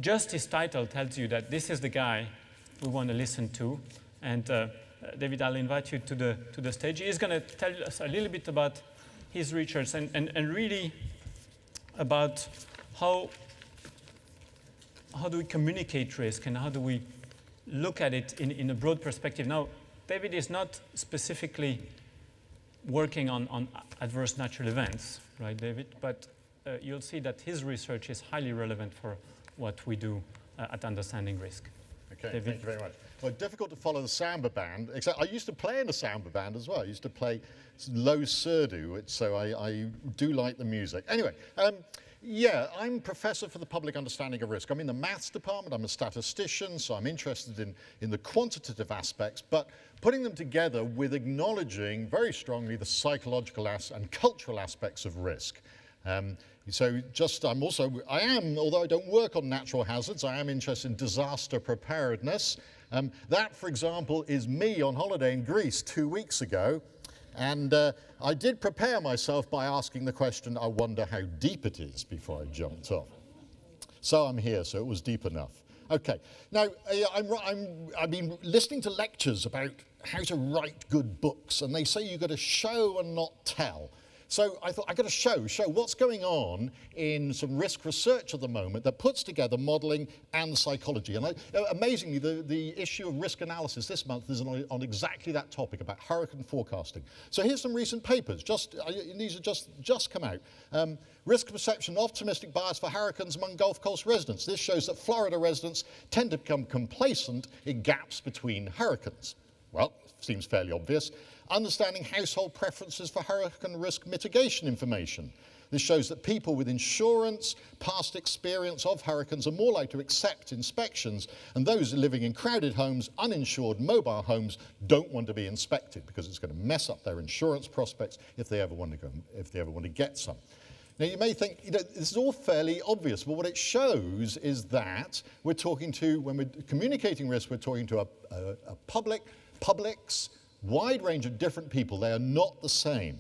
just his title tells you that this is the guy we want to listen to. And David, I'll invite you to the stage. He's going to tell us a little bit about his research and really about how do we communicate risk and how do we look at it in a broad perspective. Now, David is not specifically working on adverse natural events, right, David? But you'll see that his research is highly relevant for what we do at understanding risk. Okay, David? thank you very much. Well, difficult to follow the samba band, except I used to play in a samba band as well. I used to play low surdo, so I do like the music. Anyway, yeah, I'm professor for the public understanding of risk. I'm in the maths department, I'm a statistician, so I'm interested in the quantitative aspects, but putting them together with acknowledging very strongly the psychological and cultural aspects of risk. So I am, although I don't work on natural hazards, I am interested in disaster preparedness. That, for example, is me on holiday in Greece 2 weeks ago. And I did prepare myself by asking the question, I wonder how deep it is, before I jumped off. So I'm here, so it was deep enough. Okay, now I've been listening to lectures about how to write good books, and they say you've got to show and not tell. So I thought I've got to show what's going on in some risk research at the moment that puts together modelling and psychology. And amazingly, the issue of risk analysis this month is on exactly that topic, about hurricane forecasting. So here's some recent papers. These are just come out. Risk perception, optimistic bias for hurricanes among Gulf Coast residents. This shows that Florida residents tend to become complacent in gaps between hurricanes. Well, seems fairly obvious. Understanding household preferences for hurricane risk mitigation information. This shows that people with insurance, past experience of hurricanes are more likely to accept inspections, and those living in crowded homes, uninsured mobile homes, don't want to be inspected because it's going to mess up their insurance prospects if they ever want to get some. Now, you may think, this is all fairly obvious, but what it shows is that when we're communicating risk, we're talking to a publics, wide range of different people. They are not the same.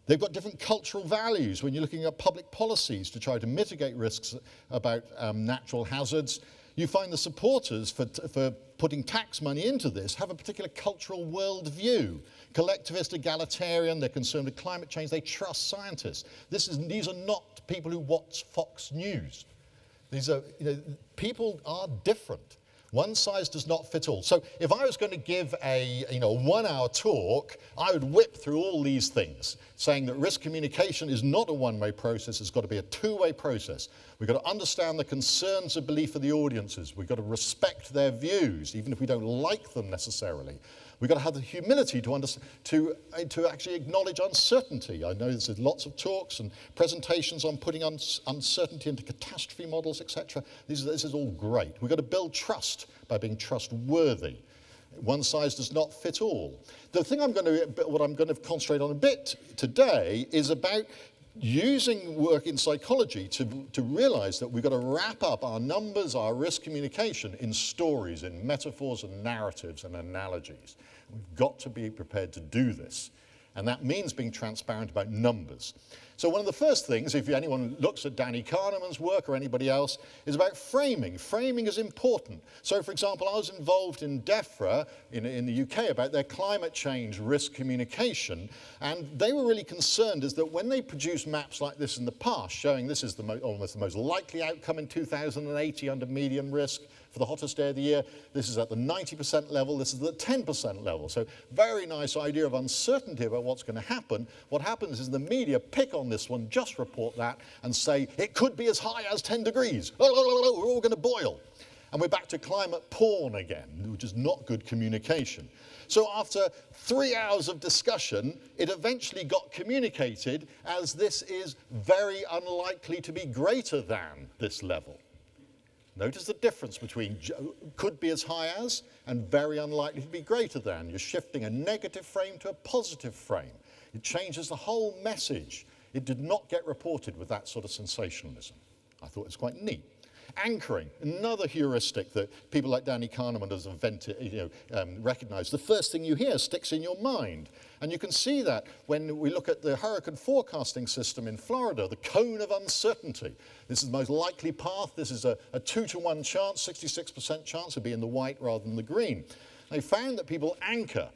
They've got different cultural values when you're looking at public policies to try to mitigate risks about natural hazards. You find the supporters for putting tax money into this have a particular cultural worldview. Collectivist, egalitarian, they're concerned with climate change, they trust scientists. These are not people who watch Fox News. These are, people are different. One size does not fit all. So if I was going to give a 1-hour talk, I would whip through all these things, saying that risk communication is not a one-way process, it's got to be a two-way process. We've got to understand the concerns of belief of the audiences. We've got to respect their views, even if we don't like them necessarily. We've got to have the humility to actually acknowledge uncertainty. I know there's lots of talks and presentations on putting uncertainty into catastrophe models, etc. This is all great. We've got to build trust by being trustworthy. One size does not fit all. The thing what I'm going to concentrate on a bit today is about using work in psychology to realize that we've got to wrap up our numbers, our risk communication in stories, in metaphors and narratives and analogies. We've got to be prepared to do this. And that means being transparent about numbers. So one of the first things, if anyone looks at Danny Kahneman's work or anybody else, is about framing. Framing is important. So, for example, I was involved in DEFRA in the UK about their climate change risk communication, and they were really concerned is that when they produced maps like this in the past, showing this is almost the most likely outcome in 2080 under medium risk, for the hottest day of the year, this is at the 90% level, this is at the 10% level. So very nice idea of uncertainty about what's going to happen. What happens is the media pick on this one, just report that, and say, it could be as high as 10 degrees. We're all going to boil. And we're back to climate porn again, which is not good communication. So after 3 hours of discussion, it eventually got communicated as this is very unlikely to be greater than this level. Notice the difference between could be as high as and very unlikely to be greater than. You're shifting a negative frame to a positive frame. It changes the whole message. It did not get reported with that sort of sensationalism. I thought it was quite neat. Anchoring, another heuristic that people like Danny Kahneman has invented, recognized. The first thing you hear sticks in your mind. And you can see that when we look at the hurricane forecasting system in Florida, the cone of uncertainty. This is the most likely path. This is a 2-to-1 chance, 66% chance of being the white rather than the green. They found that people anchor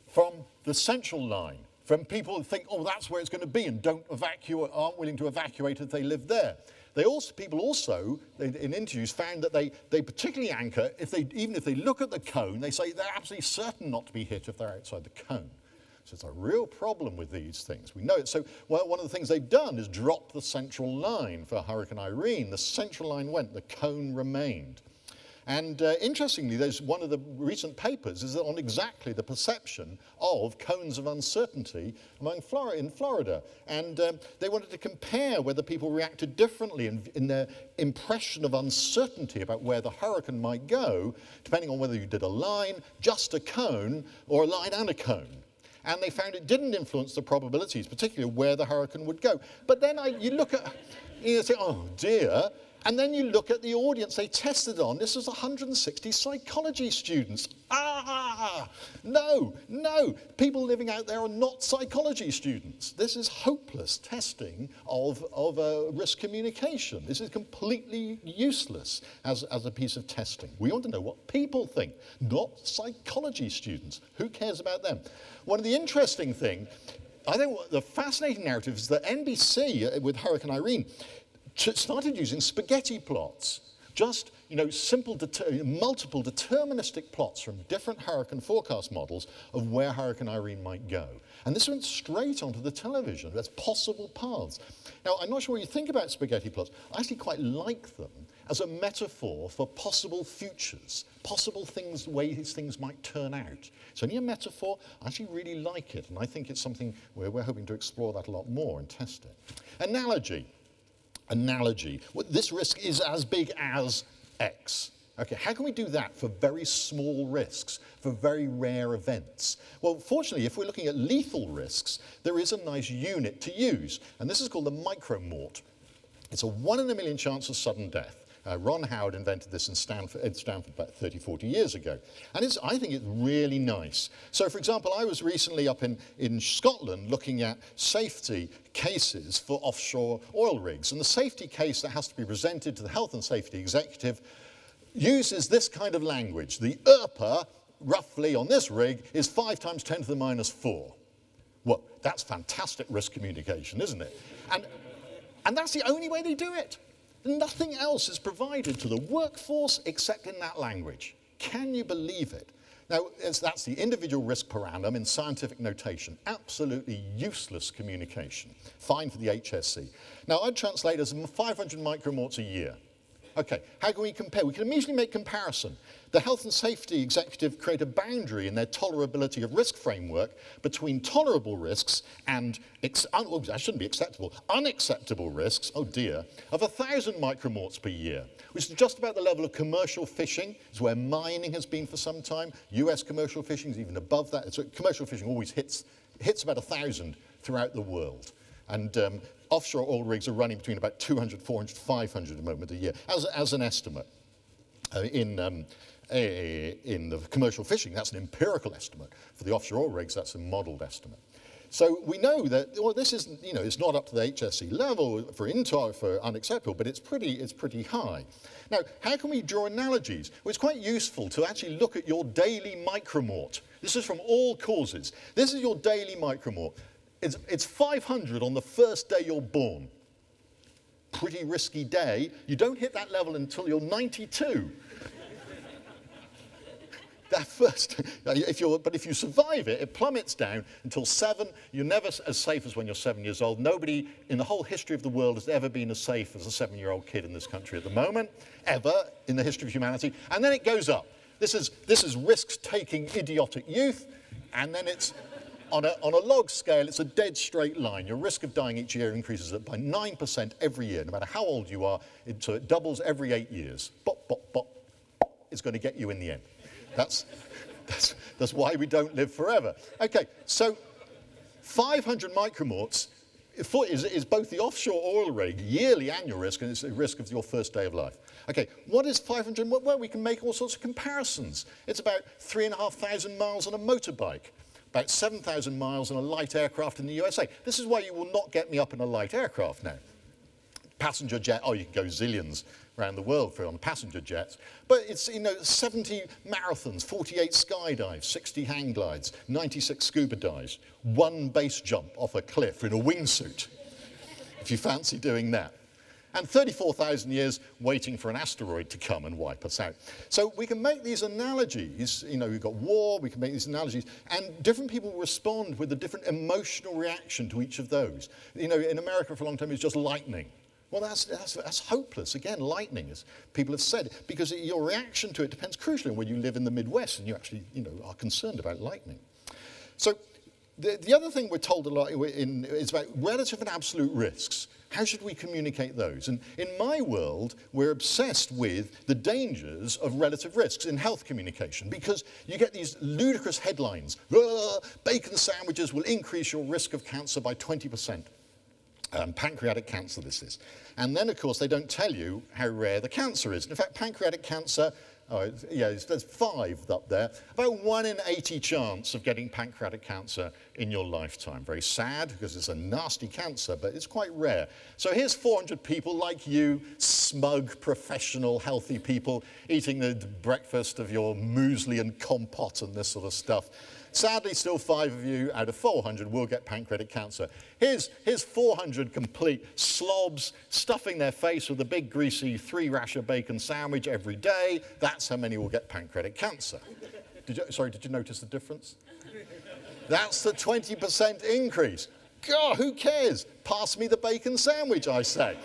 from the central line, from people who think, oh, that's where it's going to be, and aren't willing to evacuate if they live there. People also, in interviews, found that they particularly anchor, even if they look at the cone, they say they're absolutely certain not to be hit if they're outside the cone. So it's a real problem with these things. We know it. So one of the things they've done is drop the central line for Hurricane Irene. The central line went, the cone remained. And interestingly, there's one of the recent papers is on exactly the perception of cones of uncertainty in Florida. And they wanted to compare whether people reacted differently in their impression of uncertainty about where the hurricane might go, depending on whether you did a line, just a cone, or a line and a cone. And they found it didn't influence the probabilities, particularly where the hurricane would go. But then you look at, you say, oh dear. And then you look at the audience they tested on. This was 160 psychology students. No. People living out there are not psychology students. This is hopeless testing of risk communication. This is completely useless as a piece of testing. We want to know what people think, not psychology students. Who cares about them? One of the interesting things, I think the fascinating narrative is that NBC, with Hurricane Irene, started using spaghetti plots, just simple, multiple deterministic plots from different hurricane forecast models of where Hurricane Irene might go. And this went straight onto the television. There's possible paths. Now, I'm not sure what you think about spaghetti plots. I actually quite like them as a metaphor for possible futures, possible things, ways things might turn out. It's only a metaphor. I actually really like it, and I think it's something where we're hoping to explore that a lot more and test it. Analogy. Well, this risk is as big as X. Okay, how can we do that for very small risks, for very rare events? Well, fortunately, if we're looking at lethal risks, there is a nice unit to use, and this is called the micromort. It's a 1 in a million chance of sudden death. Ron Howard invented this in Stanford about 30, 40 years ago. And I think it's really nice. So, for example, I was recently up in Scotland looking at safety cases for offshore oil rigs. And the safety case that has to be presented to the health and safety executive uses this kind of language. The ERPA, roughly on this rig, is 5 times 10 to the minus 4. Well, that's fantastic risk communication, isn't it? And that's the only way they do it. Nothing else is provided to the workforce except in that language. Can you believe it? Now, that's the individual risk per annum in scientific notation. Absolutely useless communication. Fine for the HSC. Now, I'd translate as 500 micromorts a year. Okay, how can we compare? We can immediately make comparison. The health and safety executive create a boundary in their tolerability of risk framework between tolerable risks and, that shouldn't be acceptable, unacceptable risks, oh dear, of 1,000 micromorts per year, which is just about the level of commercial fishing. It's where mining has been for some time. US commercial fishing is even above that. So commercial fishing always hits about 1,000 throughout the world. And offshore oil rigs are running between about 200, 400, 500 at the moment a year, as an estimate. In the commercial fishing, that's an empirical estimate. For the offshore oil rigs, that's a modeled estimate. So we know that, well, this isn't, it's not up to the HSC level for unacceptable, but it's pretty high. Now, how can we draw analogies? Well, it's quite useful to actually look at your daily micromort. This is from all causes. This is your daily micromort. It's 500 on the first day you're born. Pretty risky day. You don't hit that level until you're 92. That first, but if you survive it, it plummets down until 7. You're never as safe as when you're 7 years old. Nobody in the whole history of the world has ever been as safe as a 7-year-old kid in this country at the moment, ever in the history of humanity. And then it goes up. This is risk-taking idiotic youth, and then it's on a log scale, it's a dead straight line. Your risk of dying each year increases by 9% every year, no matter how old you are. So it doubles every 8 years. Bop, bop, bop. It's going to get you in the end. That's why we don't live forever. Okay, so 500 micromorts is both the offshore oil rig, yearly annual risk, and it's the risk of your first day of life. Okay, what is 500? Well, we can make all sorts of comparisons. It's about 3,500 miles on a motorbike, about 7,000 miles on a light aircraft in the USA. This is why you will not get me up in a light aircraft now. Passenger jet, oh, you can go zillions around the world on passenger jets. But it's, 70 marathons, 48 skydives, 60 hang glides, 96 scuba dives, 1 base jump off a cliff in a wingsuit, if you fancy doing that. And 34,000 years waiting for an asteroid to come and wipe us out. So we can make these analogies, we've got war, we can make these analogies, and different people respond with a different emotional reaction to each of those. In America for a long time, it's just lightning. Well, that's hopeless. Again, lightning, as people have said, because your reaction to it depends crucially on whether you live in the Midwest and you actually, are concerned about lightning. So the other thing we're told a lot is about relative and absolute risks. How should we communicate those? And in my world, we're obsessed with the dangers of relative risks in health communication because you get these ludicrous headlines. Bacon sandwiches will increase your risk of cancer by 20%. Pancreatic cancer, this is. And then, of course, they don't tell you how rare the cancer is. In fact, pancreatic cancer, there's 5 up there, about 1 in 80 chance of getting pancreatic cancer in your lifetime. Very sad, because it's a nasty cancer, but it's quite rare. So here's 400 people like you, smug, professional, healthy people, eating the breakfast of your muesli and compote and this sort of stuff. Sadly, still 5 of you out of 400 will get pancreatic cancer. Here's 400 complete slobs stuffing their face with a big greasy 3-rasher bacon sandwich every day. That's how many will get pancreatic cancer. Did you notice the difference? That's the 20% increase. God, who cares? Pass me the bacon sandwich, I say.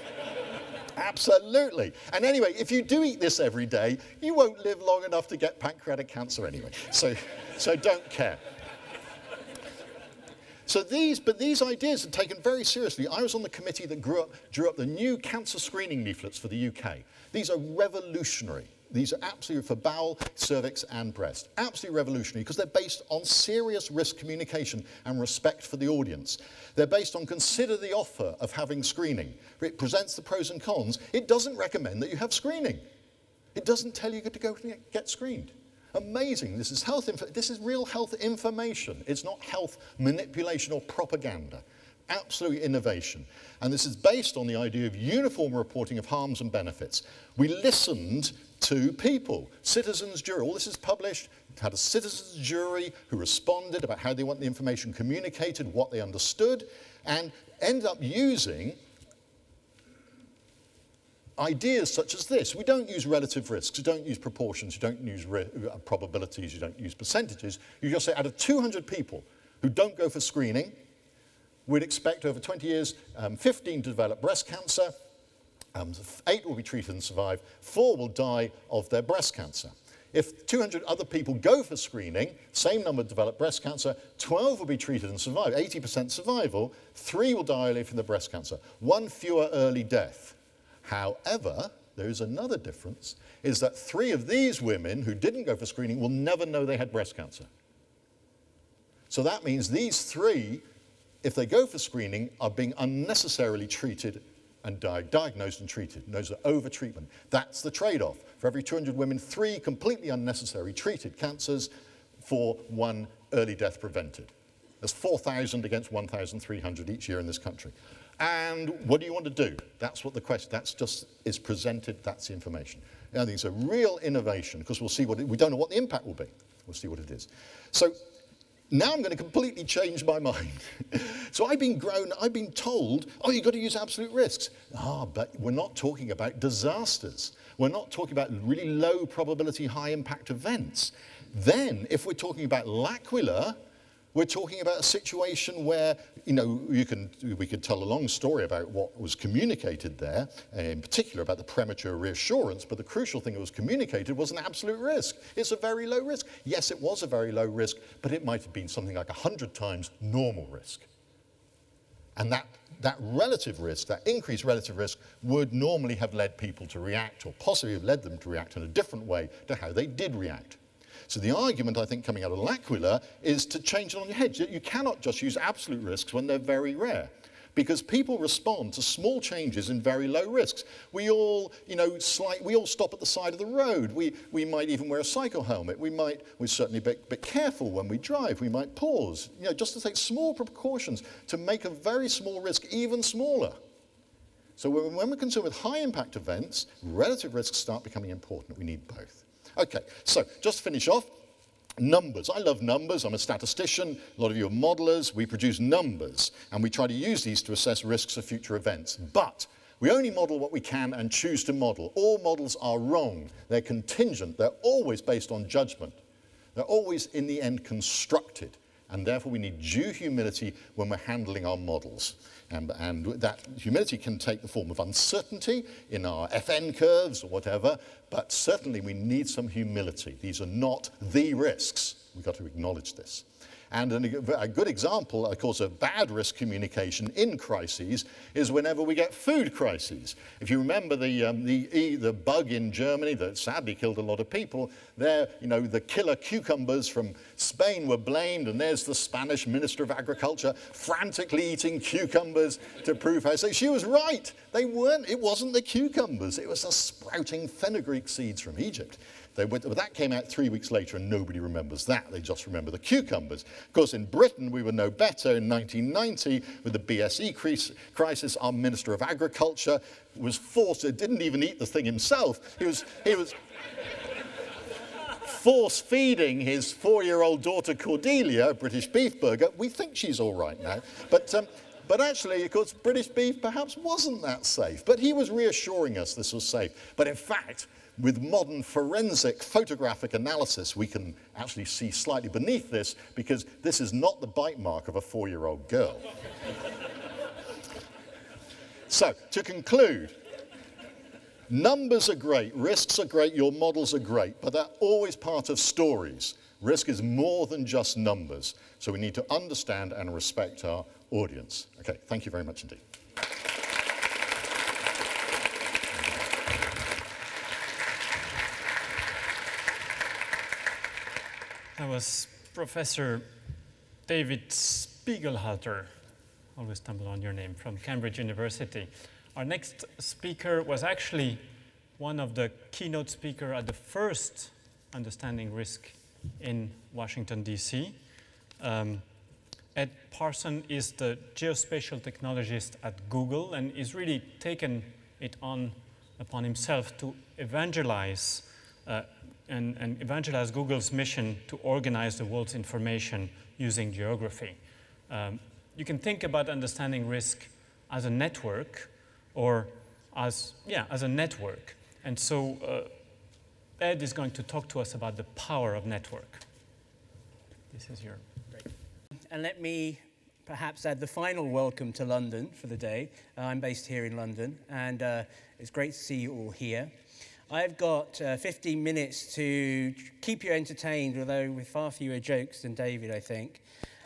Absolutely. And anyway, if you do eat this every day, you won't live long enough to get pancreatic cancer anyway. So don't care. So these ideas are taken very seriously. I was on the committee that drew up the new cancer screening leaflets for the UK. These are revolutionary. These are absolutely for bowel, cervix, and breast. Absolutely revolutionary because they're based on serious risk communication and respect for the audience. They're based on consider the offer of having screening. It presents the pros and cons. It doesn't recommend that you have screening. It doesn't tell you to go get screened. Amazing. This is real health information. It's not health manipulation or propaganda. Absolute innovation. And this is based on the idea of uniform reporting of harms and benefits. We listened to people, citizens' jury. All this is published. It had a citizens' jury who responded about how they want the information communicated, what they understood, and ended up using ideas such as this. We don't use relative risks, you don't use proportions, you don't use probabilities, you don't use percentages. You just say out of 200 people who don't go for screening, we'd expect over 20 years, 15 to develop breast cancer, 8 will be treated and survive, 4 will die of their breast cancer. If 200 other people go for screening, same number develop breast cancer, 12 will be treated and survive, 80% survival, 3 will die early from the breast cancer, 1 fewer early death. However, there is another difference, is that 3 of these women who didn't go for screening will never know they had breast cancer. So that means these 3, if they go for screening, are being unnecessarily treated and diagnosed and treated. And those are over-treatment. That's the trade-off. For every 200 women, 3 completely unnecessary treated cancers for 1 early death prevented. There's 4,000 against 1,300 each year in this country. And what do you want to do? That's what the question, that's just is presented, that's the information. I think it's a real innovation because we'll see we don't know what the impact will be. We'll see what it is. So now I'm going to completely change my mind. So I've been told, oh, you've got to use absolute risks. But we're not talking about disasters. We're not talking about really low probability, high impact events. Then, if we're talking about L'Aquila, we're talking about a situation where, we could tell a long story about what was communicated there, in particular about the premature reassurance, but the crucial thing that was communicated was an absolute risk. It's a very low risk. Yes, it was a very low risk, but it might have been something like 100 times normal risk. And that relative risk, that increased relative risk, would normally have led people to react, or possibly have led them to react in a different way to how they did react. So the argument, I think, coming out of L'Aquila is to change it on your head. You cannot just use absolute risks when they're very rare. because people respond to small changes in very low risks. We all, we all stop at the side of the road. We might even wear a cycle helmet. We're certainly a bit careful when we drive. We might pause, just to take small precautions to make a very small risk even smaller. So when we're concerned with high impact events, relative risks start becoming important. We need both. Okay, so just to finish off, numbers. I love numbers. I'm a statistician. A lot of you are modelers. We produce numbers, and we try to use these to assess risks of future events. But we only model what we can and choose to model. All models are wrong. They're contingent. They're always based on judgment. They're always, in the end, constructed. And therefore, we need due humility when we're handling our models. And that humility can take the form of uncertainty in our FN curves or whatever, but certainly we need some humility. These are not the risks. We've got to acknowledge this. And a good example, of course, of bad risk communication in crises is whenever we get food crises. If you remember the bug in Germany that sadly killed a lot of people, there, the killer cucumbers from Spain were blamed, and there's the Spanish Minister of Agriculture frantically eating cucumbers to prove how. So she was right. It wasn't the cucumbers. It was the sprouting fenugreek seeds from Egypt. That came out 3 weeks later, and nobody remembers that. They just remember the cucumbers. Of course, in Britain, we were no better. In 1990, with the BSE crisis, our Minister of Agriculture was forced, didn't even eat the thing himself. He was force-feeding his 4-year-old daughter, Cordelia, a British beef burger. We think she's all right now. But actually, of course, British beef perhaps wasn't that safe. But he was reassuring us this was safe. But in fact, with modern forensic photographic analysis, we can actually see slightly beneath this, because this is not the bite mark of a 4-year-old girl. So, to conclude, numbers are great, risks are great, your models are great, but they're always part of stories. Risk is more than just numbers, so we need to understand and respect our audience. Okay, thank you very much indeed. That was Professor David Spiegelhalter, always stumble on your name, from Cambridge University. Our next speaker was actually one of the keynote speakers at the first Understanding Risk in Washington, D.C. Ed Parsons is the geospatial technologist at Google, and is really taken it upon himself to evangelize and evangelize Google's mission to organize the world's information using geography. You can think about understanding risk as a network, or as a network. And so Ed is going to talk to us about the power of network. This is your break. And let me perhaps add the final welcome to London for the day. I'm based here in London, and it's great to see you all here. I've got 15 minutes to keep you entertained, although with far fewer jokes than David, I think.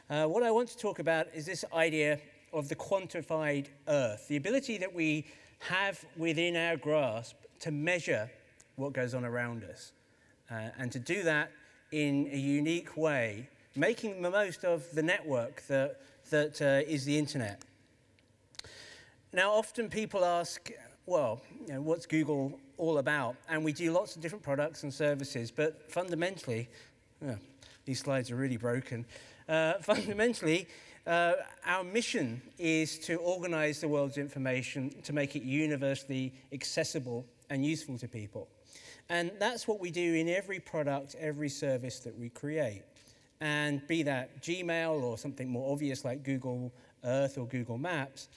What I want to talk about is this idea of the quantified Earth, the ability that we have within our grasp to measure what goes on around us, and to do that in a unique way, making the most of the network that is the internet. Now, often people ask, well, what's Google all about? And we do lots of different products and services, but fundamentally, these slides are really broken. Fundamentally, our mission is to organize the world's information to make it universally accessible and useful to people. And that's what we do in every product, every service that we create. And be that Gmail or something more obvious like Google Earth or Google Maps,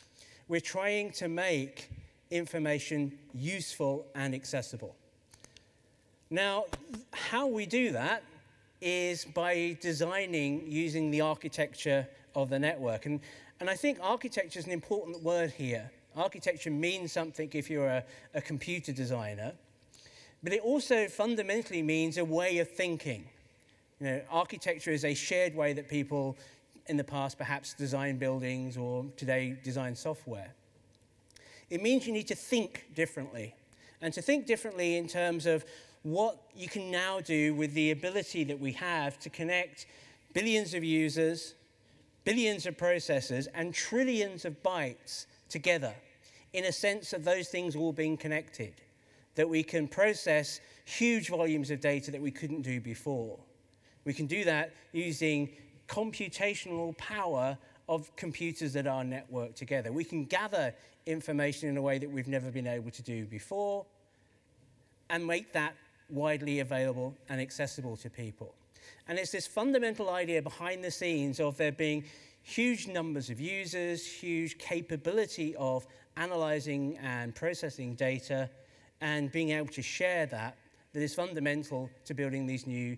we're trying to make information useful and accessible. Now, how we do that is by designing using the architecture of the network. And I think architecture is an important word here. Architecture means something if you're a computer designer, but it also fundamentally means a way of thinking. Architecture is a shared way that people in the past perhaps design buildings or today design software. It means you need to think differently, and to think differently in terms of what you can now do with the ability that we have to connect billions of users billions of processors and trillions of bytes together in a sense of those things all being connected, that we can process huge volumes of data that we couldn't do before. We can do that using computational power of computers that are networked together. We can gather information in a way that we've never been able to do before and make that widely available and accessible to people. And it's this fundamental idea behind the scenes of there being huge numbers of users, huge capability of analyzing and processing data, and being able to share that is fundamental to building these new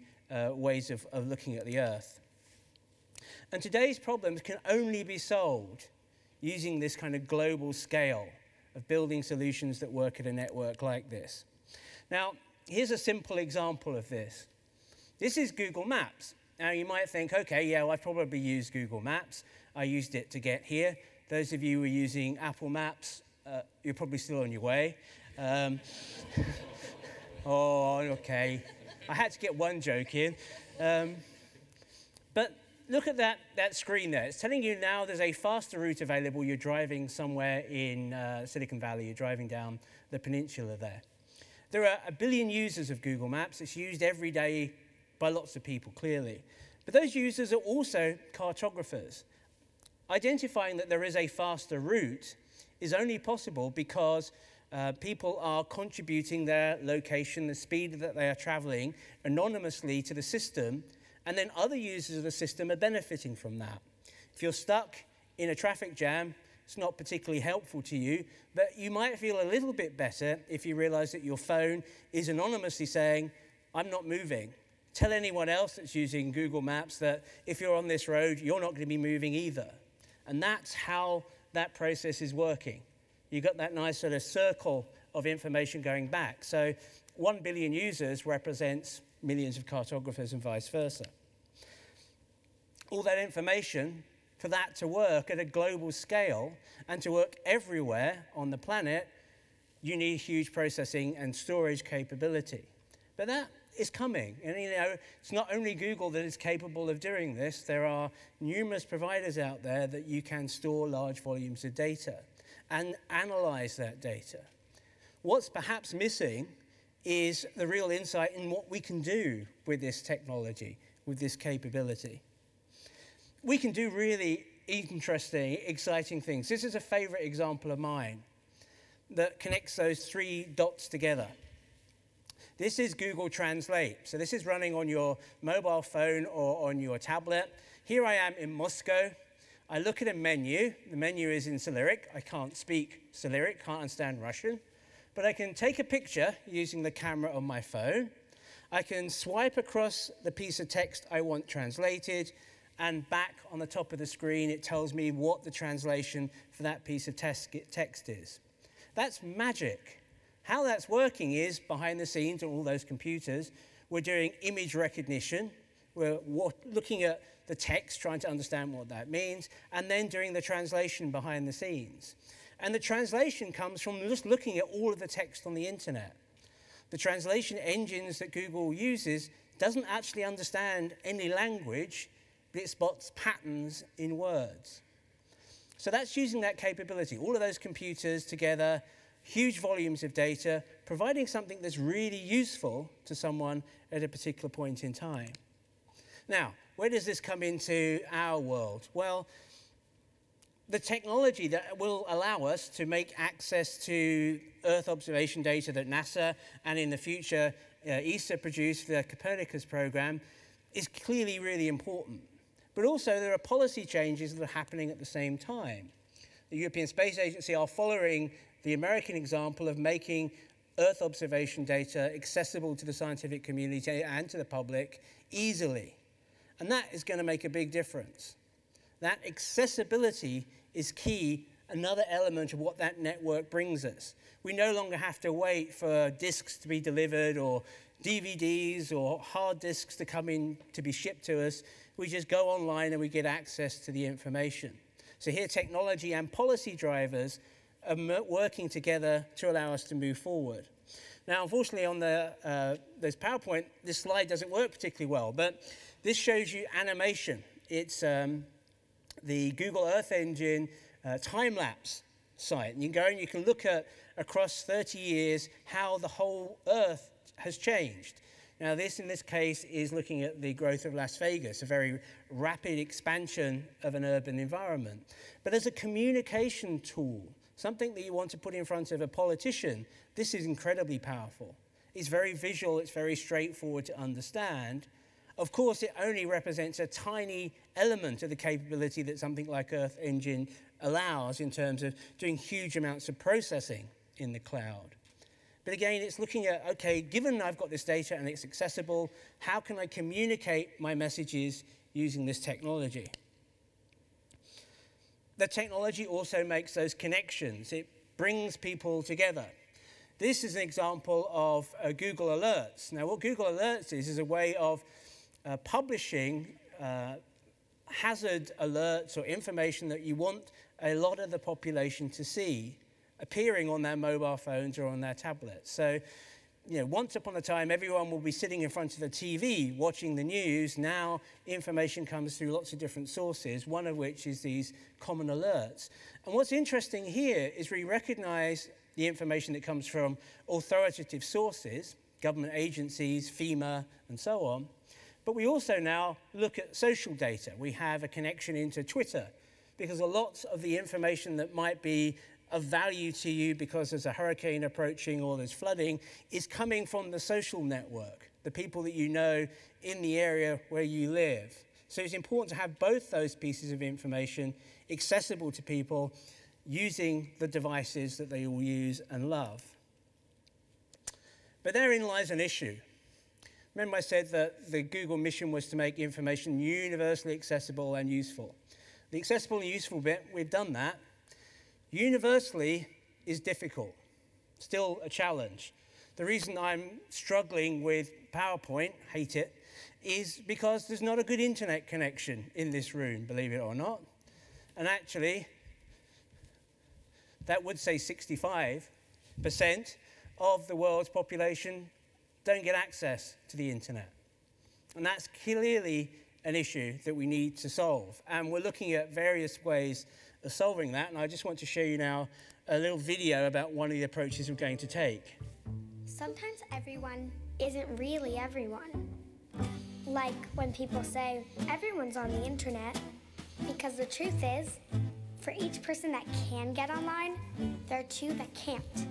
ways of looking at the Earth. And today's problems can only be solved using this kind of global scale of building solutions that work at a network like this. Now, here's a simple example of this. This is Google Maps. Now, you might think, okay, yeah, well, I've probably used Google Maps. I used it to get here. Those of you who are using Apple Maps, you're probably still on your way. Oh, okay. I had to get one joke in. But look at that screen there. It's telling you now there's a faster route available. You're driving somewhere in Silicon Valley. You're driving down the peninsula there. There are 1 billion users of Google Maps. It's used every day by lots of people, clearly. But those users are also cartographers. Identifying that there is a faster route is only possible because people are contributing their location, the speed that they are traveling, anonymously to the system, and then other users of the system are benefiting from that. If you're stuck in a traffic jam, it's not particularly helpful to you, but you might feel a little bit better if you realize that your phone is anonymously saying, I'm not moving. Tell anyone else that's using Google Maps that if you're on this road, you're not going to be moving either. And that's how that process is working. You've got that nice sort of circle of information going back. So 1 billion users represents millions of cartographers and vice versa. All that information, for that to work at a global scale and to work everywhere on the planet, you need huge processing and storage capability. But that is coming. And it's not only Google that is capable of doing this. There are numerous providers out there that you can store large volumes of data and analyze that data. What's perhaps missing is the real insight in what we can do with this technology, with this capability. We can do really interesting, exciting things. This is a favorite example of mine that connects those 3 dots together. This is Google Translate. So this is running on your mobile phone or on your tablet. Here I am in Moscow. I look at a menu. The menu is in Cyrillic. I can't speak Cyrillic, can't understand Russian. But I can take a picture using the camera on my phone. I can swipe across the piece of text I want translated, and back on the top of the screen, it tells me what the translation for that piece of text is. That's magic. How that's working is, behind the scenes on all those computers, we're doing image recognition. We're looking at the text, trying to understand what that means, and then doing the translation behind the scenes. And the translation comes from just looking at all of the text on the internet. The translation engines that Google uses doesn't actually understand any language, but it spots patterns in words. So that's using that capability. All of those computers together, huge volumes of data, providing something that's really useful to someone at a particular point in time. Now, where does this come into our world? Well, the technology that will allow us to make access to Earth observation data that NASA and in the future ESA produced, the Copernicus program, is clearly really important. But also there are policy changes that are happening at the same time. The European Space Agency are following the American example of making Earth observation data accessible to the scientific community and to the public easily. And that is going to make a big difference. That accessibility is key, another element of what that network brings us. We no longer have to wait for disks to be delivered or DVDs or hard disks to come in to be shipped to us. We just go online and we get access to the information. So here technology and policy drivers are working together to allow us to move forward. Now, unfortunately, on this PowerPoint, this slide doesn't work particularly well, but this shows you animation. It's the Google Earth Engine time-lapse site. And you can go and you can look at, across 30 years, how the whole Earth has changed. Now, this, in this case, is looking at the growth of Las Vegas, a very rapid expansion of an urban environment. But as a communication tool, something that you want to put in front of a politician, this is incredibly powerful. It's very visual, it's very straightforward to understand. Of course, it only represents a tiny element of the capability that something like Earth Engine allows in terms of doing huge amounts of processing in the cloud. But again, it's looking at, okay, given I've got this data and it's accessible, how can I communicate my messages using this technology? The technology also makes those connections. It brings people together. This is an example of Google Alerts. Now, what Google Alerts is a way of publishing hazard alerts or information that you want a lot of the population to see appearing on their mobile phones or on their tablets. So, you know, once upon a time, everyone will be sitting in front of the TV watching the news. Now, information comes through lots of different sources, one of which is these common alerts. And what's interesting here is we recognize the information that comes from authoritative sources, government agencies, FEMA, and so on. But we also now look at social data. We have a connection into Twitter, because a lot of the information that might be of value to you because there's a hurricane approaching or there's flooding is coming from the social network, the people that you know in the area where you live. So it's important to have both those pieces of information accessible to people using the devices that they all use and love. But therein lies an issue. Remember I said that the Google mission was to make information universally accessible and useful. The accessible and useful bit, we've done that. Universally is difficult, still a challenge. The reason I'm struggling with PowerPoint, hate it, is because there's not a good internet connection in this room, believe it or not. And actually, that would say 65% of the world's population don't get access to the internet. And that's clearly an issue that we need to solve. And we're looking at various ways of solving that, and I just want to show you now a little video about one of the approaches we're going to take. Sometimes everyone isn't really everyone. Like when people say, everyone's on the internet, because the truth is, for each person that can get online, there are two that can't.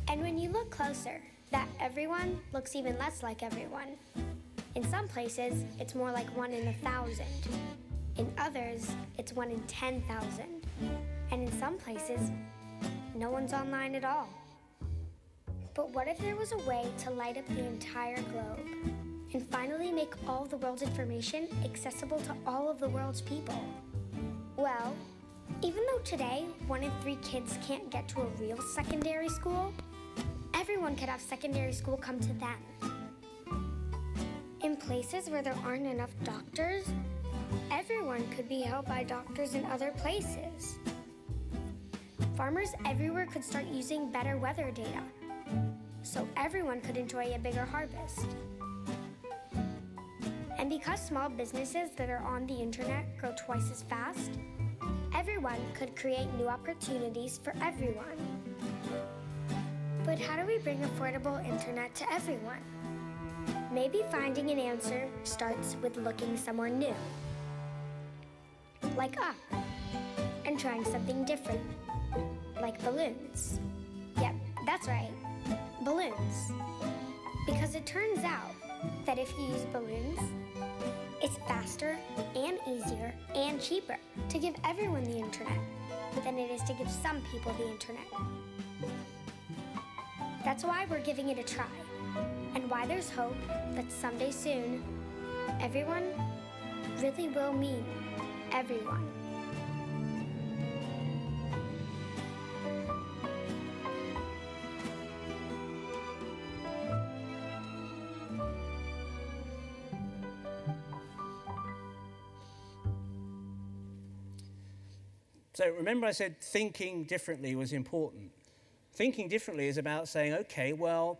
And when you look closer, that everyone looks even less like everyone. In some places, it's more like 1 in 1,000. In others, it's 1 in 10,000. And in some places, no one's online at all. But what if there was a way to light up the entire globe and finally make all the world's information accessible to all of the world's people? Well, even though today 1 in 3 kids can't get to a real secondary school, everyone could have secondary school come to them. In places where there aren't enough doctors, everyone could be helped by doctors in other places. Farmers everywhere could start using better weather data, so everyone could enjoy a bigger harvest. And because small businesses that are on the internet grow twice as fast, everyone could create new opportunities for everyone. But how do we bring affordable internet to everyone? Maybe finding an answer starts with looking somewhere new. Like up, and trying something different, like balloons. Yep, that's right, balloons. Because it turns out that if you use balloons, it's faster and easier and cheaper to give everyone the internet than it is to give some people the internet. That's why we're giving it a try, and why there's hope that someday soon, everyone really will mean everyone. So remember I said thinking differently was important. Thinking differently is about saying, okay, well,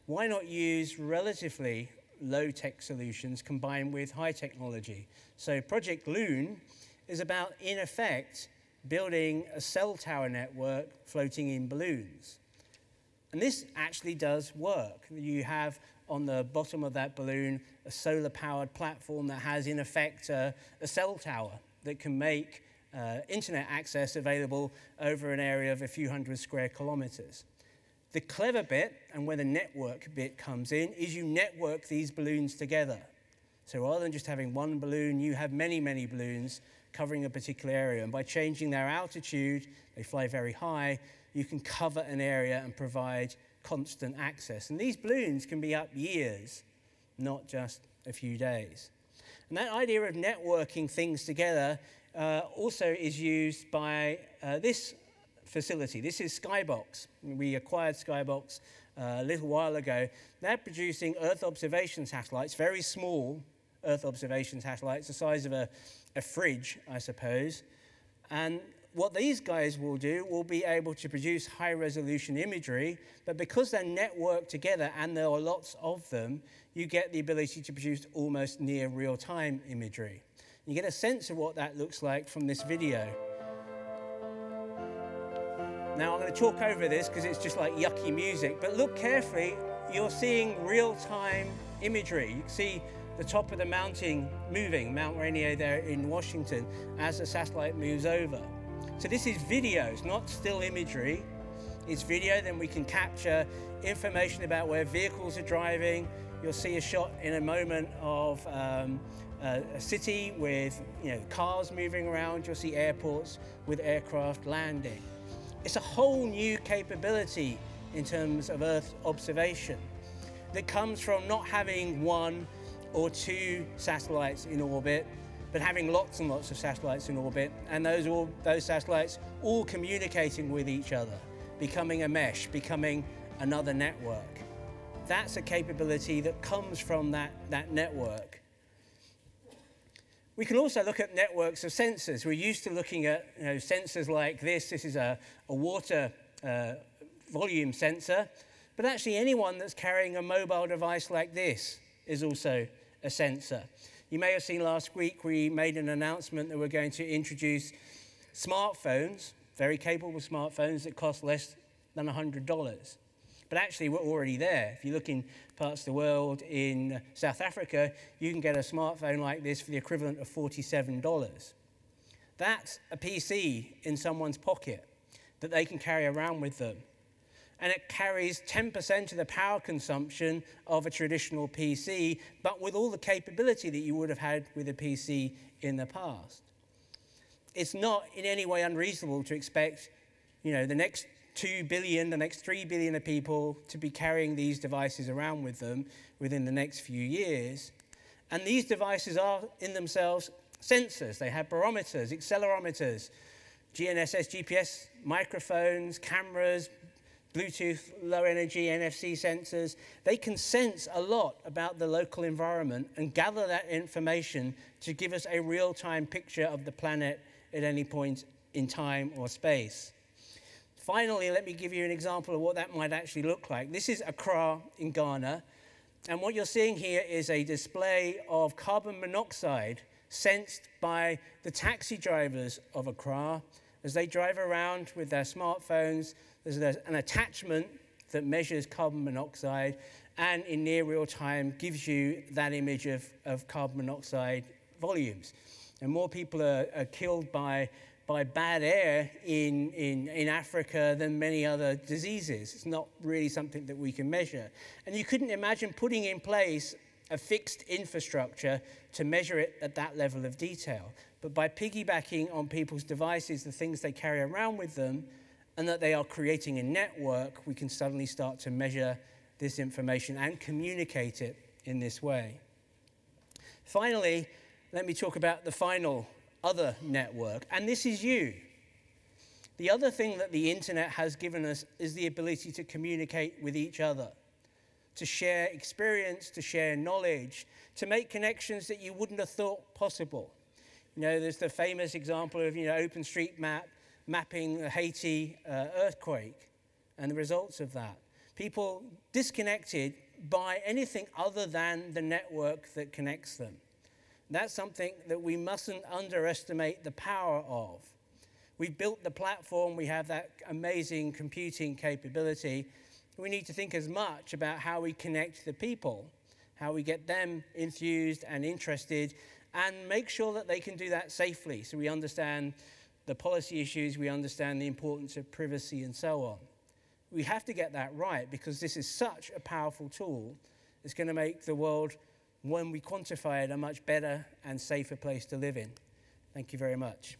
why not use relatively low-tech solutions combined with high technology? So Project Loon is about, in effect, building a cell tower network floating in balloons. And this actually does work. You have on the bottom of that balloon a solar-powered platform that has, in effect, a cell tower that can make internet access available over an area of a few hundred square kilometers. The clever bit, and where the network bit comes in, is you network these balloons together. So rather than just having one balloon, you have many, many balloons covering a particular area. And by changing their altitude, they fly very high, you can cover an area and provide constant access. And these balloons can be up years, not just a few days. And that idea of networking things together also is used by this facility. This is Skybox. We acquired Skybox a little while ago. They're producing Earth observation satellites, very small Earth observation satellites, the size of a fridge, I suppose. And what these guys will do will be able to produce high-resolution imagery, but because they're networked together and there are lots of them, you get the ability to produce almost near real-time imagery. You get a sense of what that looks like from this video. Now, I'm going to talk over this because it's just like yucky music, but look carefully. You're seeing real-time imagery. You can see the top of the mountain moving, Mount Rainier there in Washington, as the satellite moves over. So this is video, it's not still imagery. It's video, then we can capture information about where vehicles are driving. You'll see a shot in a moment of a city with cars moving around. You'll see airports with aircraft landing. It's a whole new capability in terms of Earth observation that comes from not having one or two satellites in orbit, but having lots and lots of satellites in orbit, and those satellites all communicating with each other, becoming a mesh, becoming another network. That's a capability that comes from that network. We can also look at networks of sensors. We're used to looking at sensors like this. This is a water volume sensor, but actually anyone that's carrying a mobile device like this is also a sensor. You may have seen last week we made an announcement that we're going to introduce smartphones, very capable smartphones that cost less than $100. But actually, we're already there. If you look in parts of the world, in South Africa, you can get a smartphone like this for the equivalent of $47. That's a PC in someone's pocket that they can carry around with them. And it carries 10% of the power consumption of a traditional PC, but with all the capability that you would have had with a PC in the past. It's not in any way unreasonable to expect, the next 2 billion, the next 3 billion of people to be carrying these devices around with them within the next few years. And these devices are, in themselves, sensors. They have barometers, accelerometers, GNSS, GPS, microphones, cameras, Bluetooth, low-energy NFC sensors. They can sense a lot about the local environment and gather that information to give us a real-time picture of the planet at any point in time or space. Finally, let me give you an example of what that might actually look like. This is Accra in Ghana, and what you're seeing here is a display of carbon monoxide sensed by the taxi drivers of Accra as they drive around with their smartphones. There's an attachment that measures carbon monoxide and in near real time gives you that image of carbon monoxide volumes. And more people are killed by bad air in Africa than many other diseases. It's not really something that we can measure. And you couldn't imagine putting in place a fixed infrastructure to measure it at that level of detail. But by piggybacking on people's devices, the things they carry around with them, and that they are creating a network, we can suddenly start to measure this information and communicate it in this way. Finally, let me talk about the final other network, and this is you. The other thing that the internet has given us is the ability to communicate with each other, to share experience, to share knowledge, to make connections that you wouldn't have thought possible. There's the famous example of, OpenStreetMap mapping the Haiti earthquake and the results of that. People disconnected by anything other than the network that connects them. That's something that we mustn't underestimate the power of. We've built the platform, we have that amazing computing capability. We need to think as much about how we connect the people, how we get them enthused and interested, and make sure that they can do that safely, so we understand the policy issues, we understand the importance of privacy and so on. We have to get that right, because this is such a powerful tool. It's going to make the world, when we quantify it, a much better and safer place to live in. Thank you very much.